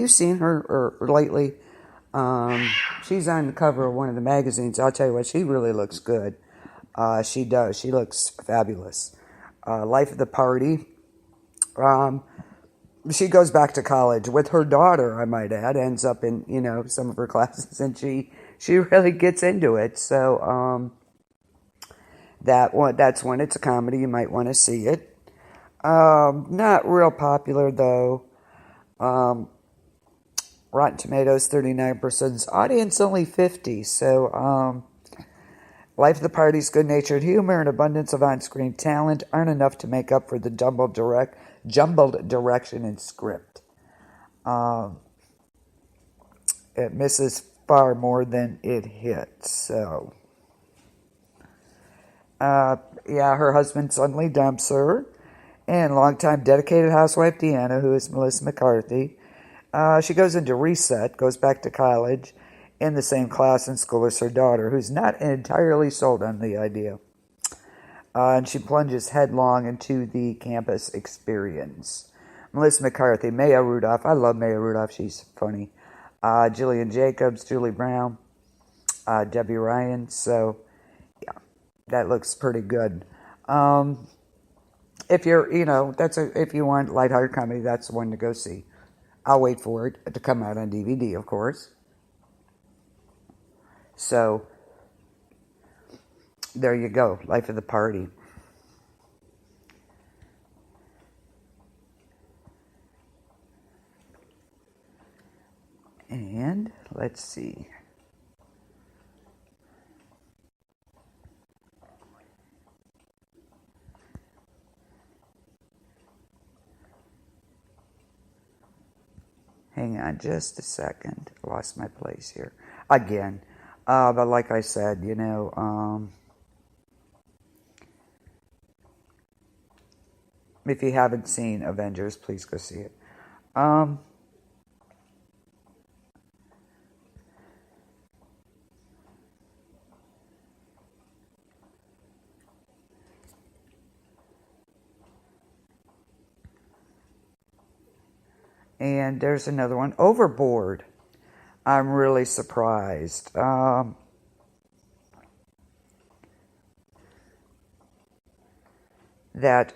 you seen her lately? She's on the cover of one of the magazines. I'll tell you what, she really looks good. She does. She looks fabulous. Life of the Party. Um, she goes back to college with her daughter, I might add, ends up in, some of her classes, and she really gets into it. So that's when it's a comedy. You might want to see it. Not real popular though. Rotten Tomatoes 39%. Audience only 50. So Life of the Party's good-natured humor and abundance of on-screen talent aren't enough to make up for the jumbled direction and script. It misses far more than it hits. So, her husband suddenly dumps her, and longtime dedicated housewife Deanna, who is Melissa McCarthy, she goes into reset, goes back to college, in the same class and school as her daughter, who's not entirely sold on the idea. And she plunges headlong into the campus experience. Melissa McCarthy, Maya Rudolph. I love Maya Rudolph. She's funny. Jillian Jacobs, Julie Brown, Debbie Ryan. So, yeah, that looks pretty good. If you're, if you want lighthearted comedy, that's the one to go see. I'll wait for it to come out on DVD, of course. So, there you go. Life of the Party. And let's see. Hang on just a second. I lost my place here. Again. But like I said, if you haven't seen Avengers, please go see it. And there's another one, Overboard. I'm really surprised. That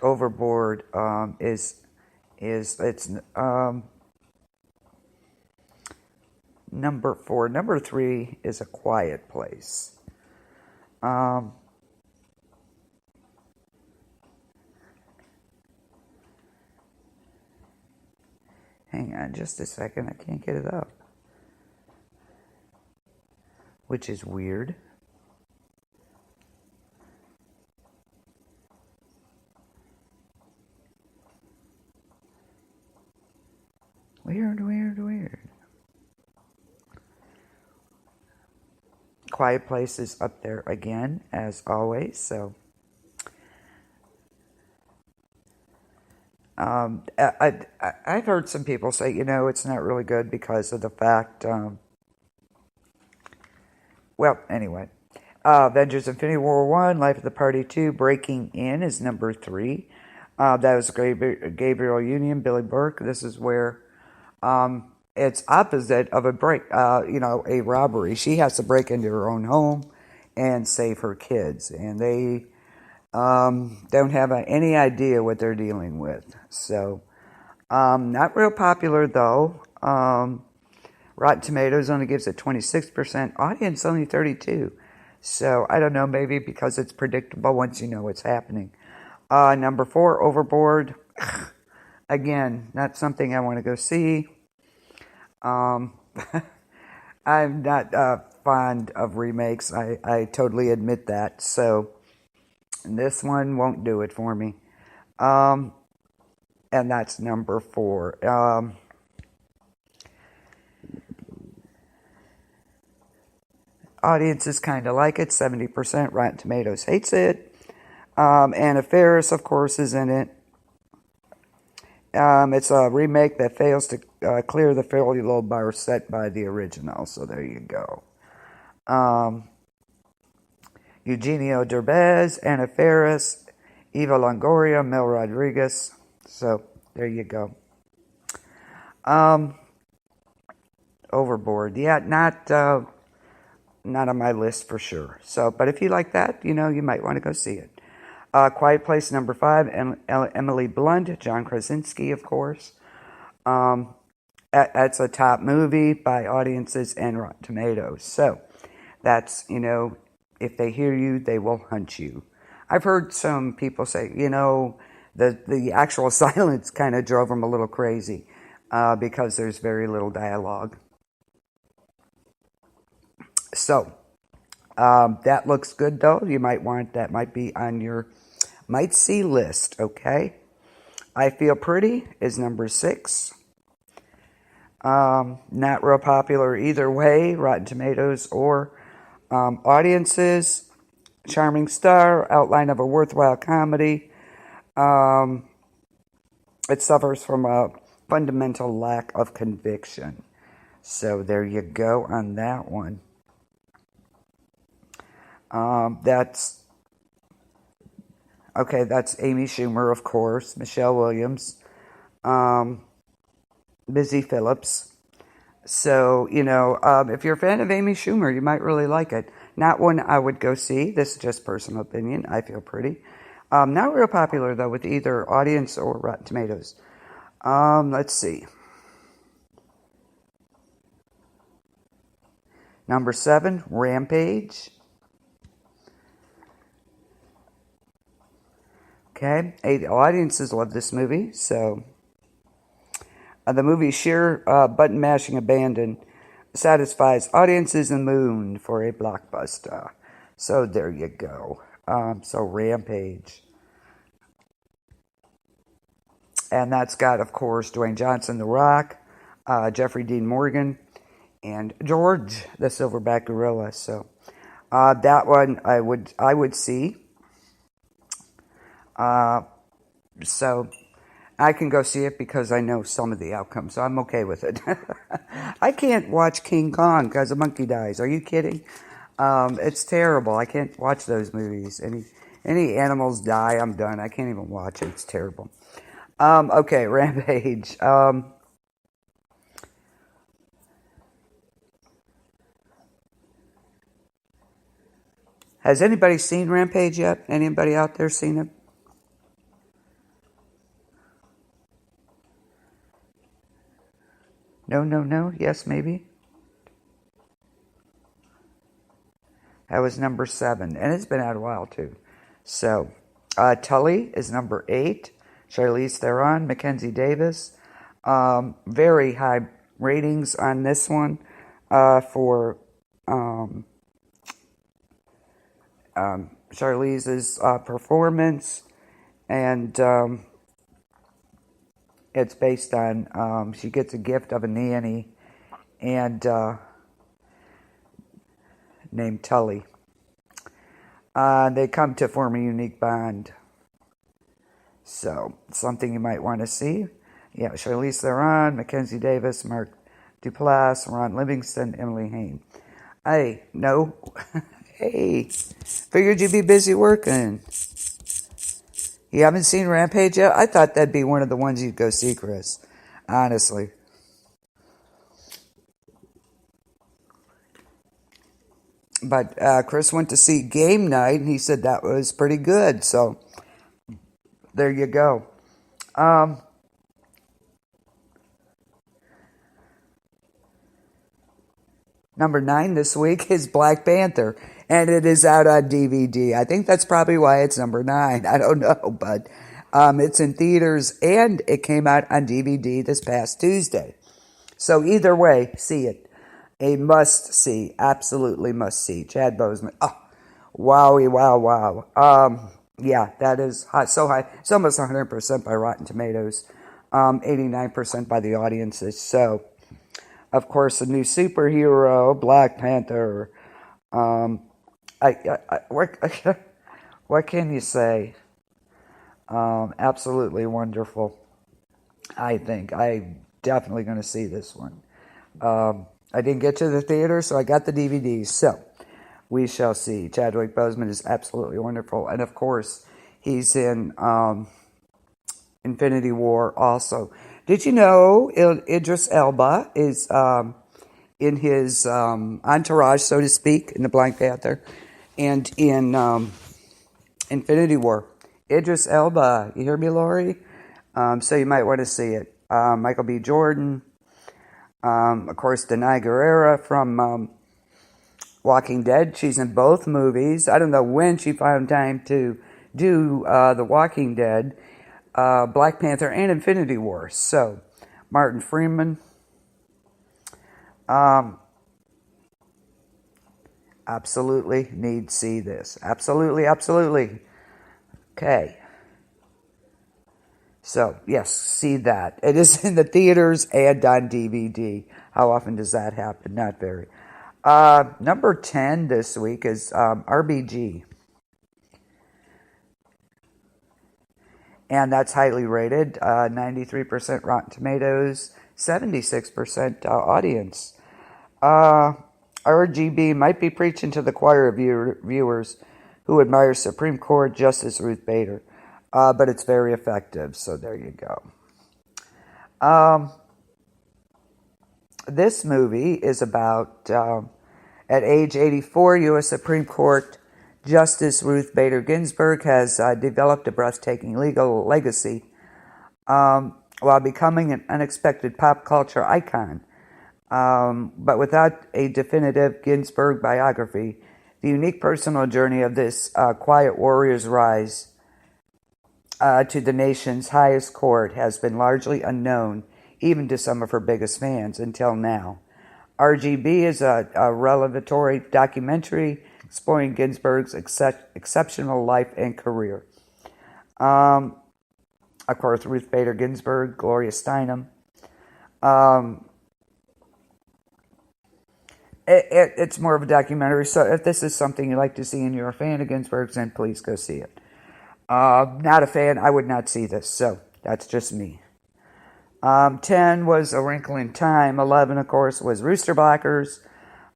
Overboard is it's number 4. Number 3 is A Quiet Place. Hang on just a second. I can't get it up. Which is weird. Weird. Quiet Place is up there again, as always. So, I've heard some people say, it's not really good because of the fact. Well, anyway, Avengers: Infinity War 1, Life of the Party 2, Breaking In is number 3. That was Gabriel Union, Billy Burke. This is where it's opposite of a a robbery. She has to break into her own home and save her kids, and they don't have any idea what they're dealing with. So, not real popular though. Rotten Tomatoes only gives it 26%. Audience only 32%. So, I don't know, maybe because it's predictable once you know what's happening. Number 4, Overboard. Again, not something I want to go see. I'm not fond of remakes. I totally admit that. So, this one won't do it for me. And that's number 4. Audiences kind of like it. 70%. Rotten Tomatoes hates it. Anna Faris, of course, is in it. It's a remake that fails to clear the fairly low bar set by the original. So there you go. Eugenio Derbez, Anna Faris, Eva Longoria, Mel Rodriguez. So there you go. Overboard. Yeah, not on my list for sure. So, but if you like that, you might want to go see it. Quiet Place number 5, Emily Blunt, John Krasinski, of course. That's a top movie by audiences and Rotten Tomatoes. So that's, if they hear you, they will hunt you. I've heard some people say, the actual silence kind of drove them a little crazy because there's very little dialogue. So that looks good, though. That might be on your might see list, okay? I Feel Pretty is number 6. Not real popular either way, Rotten Tomatoes or audiences. Charming star, outline of a worthwhile comedy. It suffers from a fundamental lack of conviction. So there you go on that one. That's Amy Schumer, of course, Michelle Williams, Busy Phillips. So, if you're a fan of Amy Schumer, you might really like it. Not one I would go see. This is just personal opinion. I Feel Pretty. Not real popular, though, with either audience or Rotten Tomatoes. Let's see. Number 7, Rampage. Okay, audiences love this movie, so the movie's sheer button-mashing abandon satisfies audiences in the mood for a blockbuster. So there you go. So Rampage. And that's got, of course, Dwayne Johnson, The Rock, Jeffrey Dean Morgan, and George, the Silverback Gorilla. So that one I would see. So I can go see it because I know some of the outcomes, so I'm okay with it. I can't watch King Kong because a monkey dies. Are you kidding? It's terrible. I can't watch those movies. Any animals die, I'm done. I can't even watch it. It's terrible. Okay, Rampage. Has anybody seen Rampage yet? Anybody out there seen it? No. Yes, maybe. That was number 7, and it's been out a while too. So, Tully is number 8. Charlize Theron, Mackenzie Davis. Very high ratings on this one for Charlize's performance, and it's based on she gets a gift of a nanny and named Tully. They come to form a unique bond. So, something you might want to see. Yeah, Charlize Theron, Mackenzie Davis, Mark Duplass, Ron Livingston, Emily Hain. Hey, no. Hey, figured you'd be busy working. You haven't seen Rampage yet? I thought that'd be one of the ones you'd go see, Chris. Honestly. But Chris went to see Game Night, and he said that was pretty good. So, there you go. Number 9 this week is Black Panther, and it is out on DVD. I think that's probably why it's number 9. I don't know, but it's in theaters, and it came out on DVD this past Tuesday. So either way, see it. A must-see. Absolutely must-see. Chad Boseman. Oh, wowie, wow. Yeah, that is hot, so high. It's almost 100% by Rotten Tomatoes, 89% by the audiences. So, of course, a new superhero, Black Panther. What can you say? Absolutely wonderful. I think I'm definitely going to see this one. I didn't get to the theater, so I got the DVDs. So we shall see. Chadwick Boseman is absolutely wonderful, and of course, he's in Infinity War also. Did you know Idris Elba is in his entourage, so to speak, in the Black Panther, and in Infinity War. Idris Elba, you hear me, Lori? So you might want to see it. Michael B. Jordan, of course, Denai Guerrera from Walking Dead. She's in both movies. I don't know when she found time to do The Walking Dead, Black Panther, and Infinity War. So, Martin Freeman. Absolutely need to see this. Absolutely, absolutely. Okay. So, yes, see that. It is in the theaters and on DVD. How often does that happen? Not very. Number 10 this week is RBG. And that's highly rated. 93% Rotten Tomatoes, 76% audience. RGB might be preaching to the choir of viewers who admire Supreme Court Justice Ruth Bader. But it's very effective, so there you go. This movie is about, at age 84, U.S. Supreme Court Justice Ruth Bader Ginsburg has developed a breathtaking legal legacy while becoming an unexpected pop culture icon. But without a definitive Ginsburg biography, the unique personal journey of this quiet warrior's rise to the nation's highest court has been largely unknown, even to some of her biggest fans, until now. RGB is a revelatory documentary exploring Ginsburg's exceptional life and career. Of course, Ruth Bader Ginsburg, Gloria Steinem. It's more of a documentary, so if this is something you like to see and you're a fan of Ginsburg's, then please go see it. Not a fan, I would not see this, so that's just me. 10 was A Wrinkle in Time. 11, of course, was Rooster Blackers,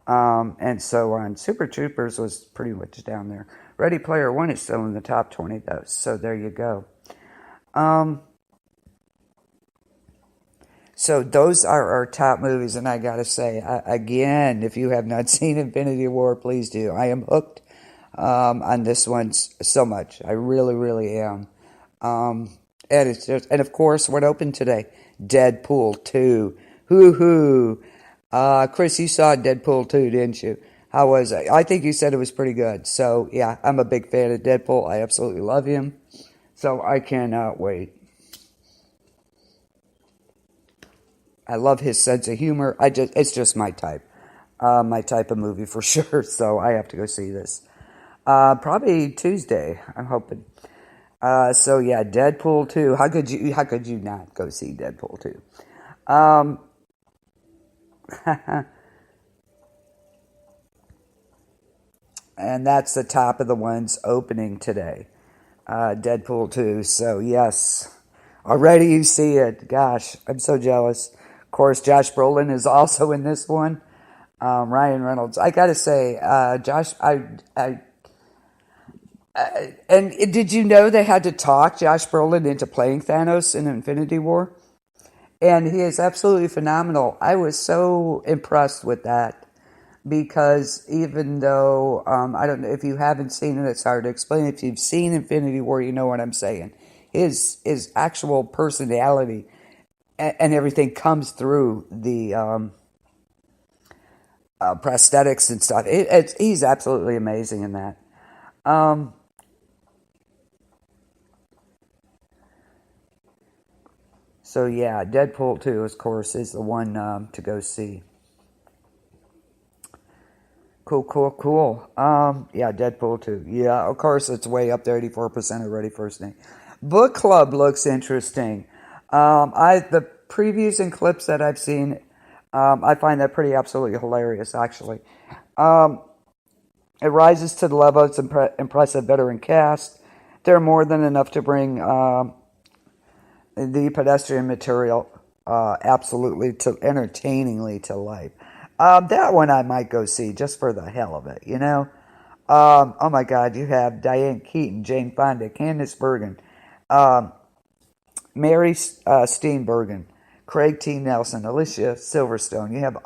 and so on. Super Troopers was pretty much down there. Ready Player One is still in the top 20, though, so there you go. So those are our top movies, and I gotta say, again, if you have not seen Infinity War, please do. I am hooked on this one so much. I really, really am. And it's just, and of course, what opened today? Deadpool 2. Hoo-hoo. Chris, you saw Deadpool 2, didn't you? How was it? I think you said it was pretty good. So, yeah, I'm a big fan of Deadpool. I absolutely love him. So, I cannot wait. I love his sense of humor. It's just my type. My type of movie for sure. So, I have to go see this. Probably Tuesday, I'm hoping. So yeah, Deadpool 2. How could you not go see Deadpool 2? And that's the top of the ones opening today. Deadpool 2. So yes, already you see it. Gosh, I'm so jealous. Of course, Josh Brolin is also in this one. Ryan Reynolds. I gotta say, Josh, and did you know they had to talk Josh Brolin into playing Thanos in Infinity War? And he is absolutely phenomenal. I was so impressed with that because even though, I don't know, if you haven't seen it, it's hard to explain. If you've seen Infinity War, you know what I'm saying. His actual personality and everything comes through the prosthetics and stuff. He's absolutely amazing in that. So yeah, Deadpool 2, of course, is the one to go see. Cool. Yeah, Deadpool 2. Yeah, of course, it's way up there, 84% already first name. Book Club looks interesting. The previews and clips that I've seen, I find that pretty absolutely hilarious, actually. It rises to the level of its impressive veteran cast. They're more than enough to bring the pedestrian material absolutely to entertainingly to life. That one I might go see just for the hell of it, you know. Oh my God, you have Diane Keaton, Jane Fonda, Candice Bergen, Mary Steenburgen, Craig T. Nelson, Alicia Silverstone. You have